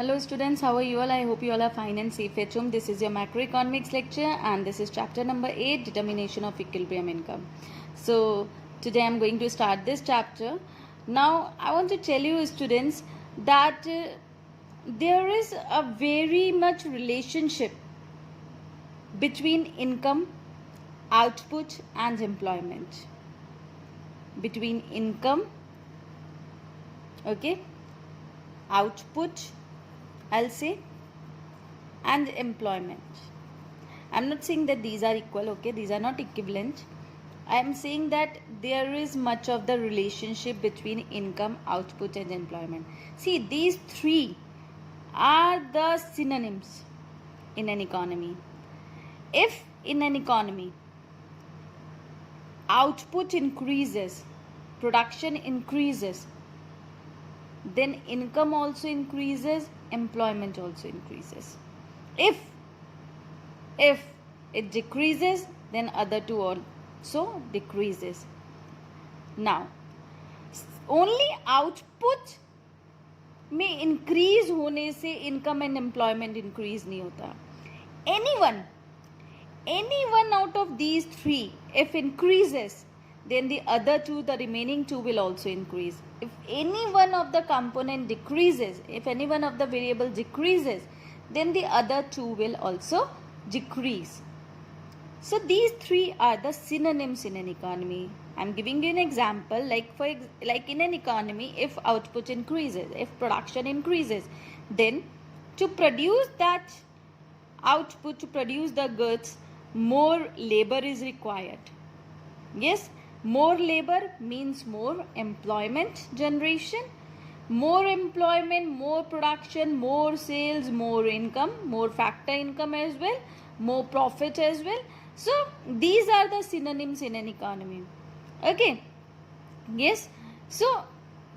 Hello students, how are you all? I hope you all are fine and safe at home. This is your macroeconomics lecture and this is chapter number 8, determination of equilibrium income. So today I am going to start this chapter. Now I want to tell you students that there is a very much relationship between income, output and employment. Between income, okay, output, I'll say, and employment. I'm not saying that these are equal, okay, these are not equivalent. I am saying that there is much of the relationship between income, output and employment. See, these three are the synonyms in an economy. If in an economy output increases, production increases, then income also increases, employment also increases. If it decreases, then other two also decreases. Now only output में increase होने से income and employment increase नहीं होता. Anyone out of these three, if increases, then the other two, the remaining two will also increase. If any one of the component decreases, if any one of the variable decreases, then the other two will also decrease. So these three are the synonyms in an economy. I'm giving you an example, like in an economy, if output increases, if production increases, then to produce that output, to produce the goods, more labor is required. Yes, more labor means more employment generation. More employment, more production, more sales, more income, more factor income as well, more profit as well. So these are the synonyms in an economy. Okay. Yes. So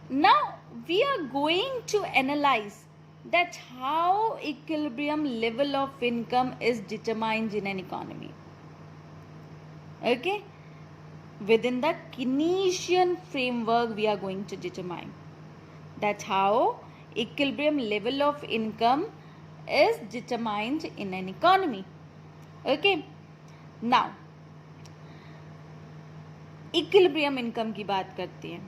now we are going to analyze that how equilibrium level of income is determined in an economy. Okay. Within the Keynesian framework, we are going to determine that how equilibrium level of income is determined in an economy. Okay. Now, equilibrium income की बात करते हैं.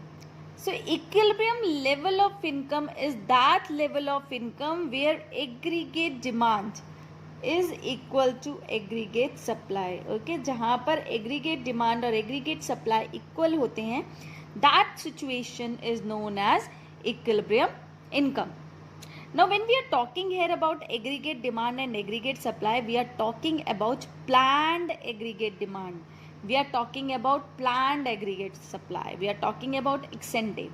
So, equilibrium level of income is that level of income where aggregate demand is equal to aggregate supply. Okay, जहाँ पर aggregate demand और aggregate supply equal होते हैं, that situation is known as equilibrium income. Now, when we are talking here about aggregate demand and aggregate supply, we are talking about planned aggregate demand. We are talking about planned aggregate supply. We are talking about ex-ante.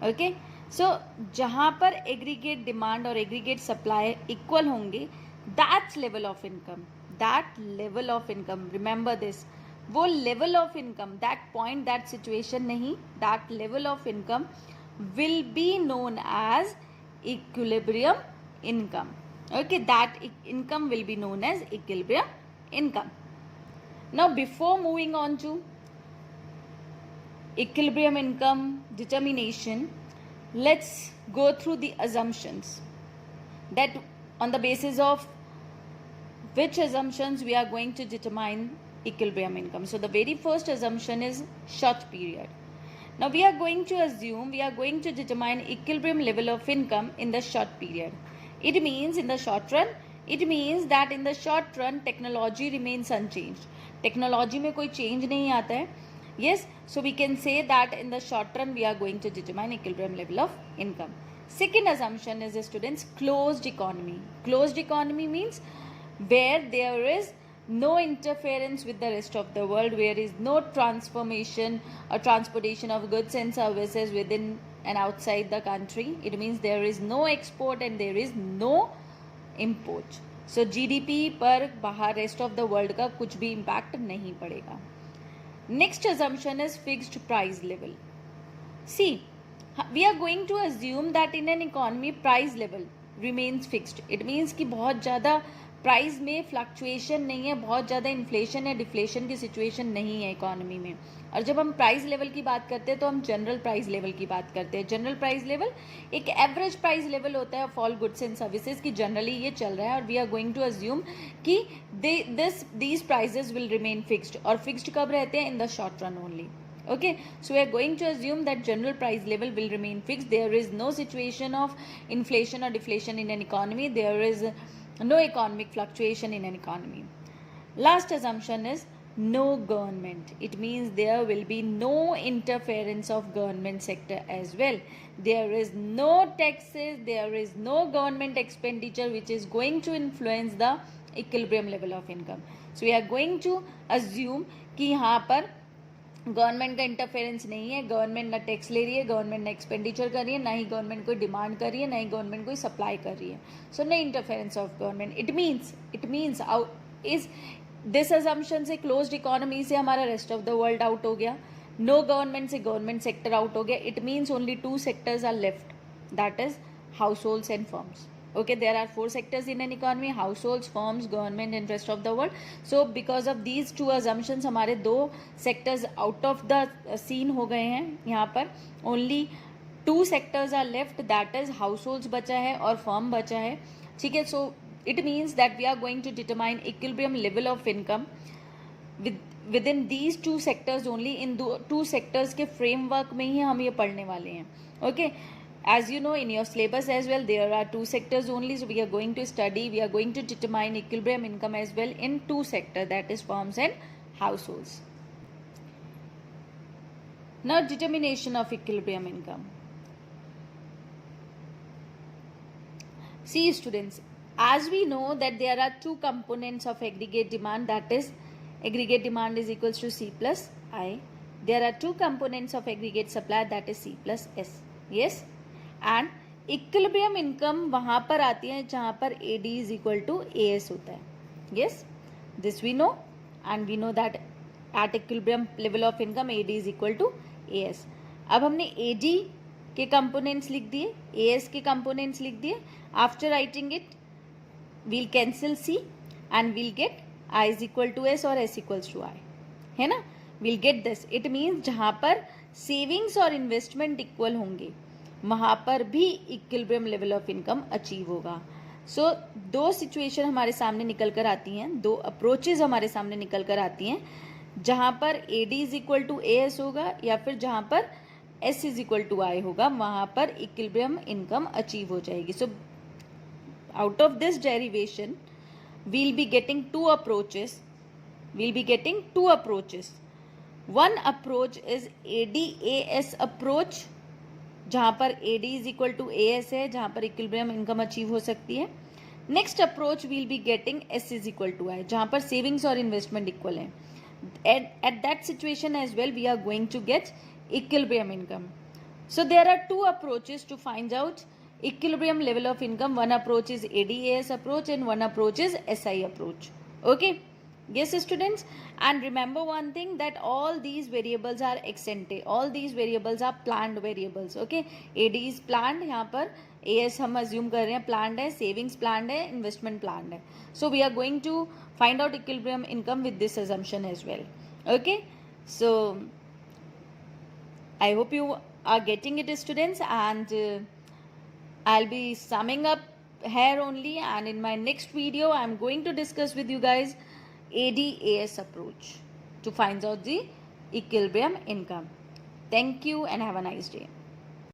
Okay. So, जहाँ पर aggregate demand और aggregate supply equal होंगे, that level of income, remember this, वो level of income, that point, that situation नहीं, that level of income will be known as equilibrium income. Okay, that income will be known as equilibrium income. Now, before moving on to equilibrium income determination, let's go through the assumptions, that on the basis of which assumptions we are going to determine equilibrium income. So the very first assumption is short period. Now we are going to determine equilibrium level of income in the short period. It means in the short run, technology remains unchanged. Technology में कोई change नहीं आता है. Yes, so we can say that in the short run we are going to determine equilibrium level of income. Second assumption is, students, closed economy. Closed economy means where there is no interference with the rest of the world, where is no transformation or transportation of goods and services within and outside the country. It means there is no export and there is no import. So GDP पर बाहर rest of the world का कुछ भी impact नहीं पड़ेगा. Next assumption is fixed price level. See, we are going to assume that in an economy price level remains fixed. It means कि बहुत ज़्यादा प्राइस में फ्लक्चुएशन नहीं है, बहुत ज़्यादा इन्फ्लेशन या डिफ्लेशन की सिचुएशन नहीं है इकोनॉमी में। और जब हम प्राइस लेवल की बात करते हैं तो हम जनरल प्राइस लेवल की बात करते हैं। जनरल प्राइस लेवल एक एवरेज प्राइस लेवल होता है of all goods and services की जनरली ये चल रहा है, और we are going to assume कि these prices will remain fixed. और फिक्स्ड कब रहते हैं? In the short run only. Okay, so we are going to assume that general price level will remain fixed. There is no situation of inflation or deflation in an economy. There is no economic fluctuation in an economy. Last assumption is no government. It means there will be no interference of government sector as well. There is no taxes, there is no government expenditure which is going to influence the equilibrium level of income. So we are going to assume कि यहाँ पर government का interference नहीं है, government ना tax ले रही है, गवर्नमेंट ना एक्सपेंडिचर कर रही है, ना ही गवर्नमेंट कोई डिमांड कर रही है, ना ही गवर्नमेंट कोई सप्लाई कर रही है. So no interference of government. It means is this assumption से क्लोज्ड इकोनॉमी से हमारा rest of the world out हो गया, नो गवर्नमेंट से गवर्नमेंट सेक्टर आउट हो गया. It means only 2 sectors are left, that is households and firms. Okay, there are 4 sectors in an economy: households, firms, government and rest of the world. So because of these 2 assumptions हमारे 2 sectors out of the scene हो गए हैं. यहाँ पर only 2 sectors are left, that is households बचा है और firm बचा है. ठीक है, so it means that we are going to determine equilibrium level of income within these 2 sectors only. In 2 sectors के framework में ही हम ये पढ़ने वाले हैं. Okay, as you know in your syllabus as well, there are 2 sectors only. So we are going to determine equilibrium income as well in 2 sectors, that is firms and households. Now determination of equilibrium income. See students, as we know that there are 2 components of aggregate demand, that is aggregate demand is equals to C plus I. There are 2 components of aggregate supply, that is C plus S. Yes, and equilibrium income वहां पर आती है जहां पर AD is equal to AS होता है. Yes, this we know, and we know that at equilibrium level of income AD is equal to AS. अब हमने AD के कंपोनेंट्स लिख दिए, AS के कंपोनेंट्स लिख दिए. After writing it we'll cancel C and we'll get I is equal to S और S equals to I, है ना. We'll get this. It means जहां पर सेविंग्स और इन्वेस्टमेंट इक्वल होंगे वहां पर भी equilibrium level of income achieve होगा. सो 2 सिचुएशन हमारे सामने निकल कर आती हैं, 2 अप्रोचेज हमारे सामने निकल कर आती हैं, जहां पर AD is equal to AS होगा या फिर जहां पर S is equal to I होगा, वहां पर इक्विलिब्रियम इनकम अचीव हो जाएगी. So out of this derivation we'll be getting 2 approaches. One approach is AD-AS approach, जहां पर AD is equal to AS है, जहां पर इक्विलिब्रियम इनकम अचीव हो सकती है. Next approach will be getting S is equal to I, जहां पर सेविंग्स और इन्वेस्टमेंट इक्वल है. At that situation as well we are going to get equilibrium income. So there are 2 approaches to find out equilibrium level of income. One approach is AD-AS approach and one approach is SI approach. Okay, yes students, and remember one thing, that all these variables are ex ante, all these variables are planned variables. Okay, AD is planned, यहाँ पर AS हम assume कर रहे हैं planned है, savings planned है, investment planned है. So we are going to find out equilibrium income with this assumption as well. Okay, so I hope you are getting it students, and I'll be summing up here only, and in my next video I'm going to discuss with you guys AD-AS approach to find out the equilibrium income. Thank you and have a nice day.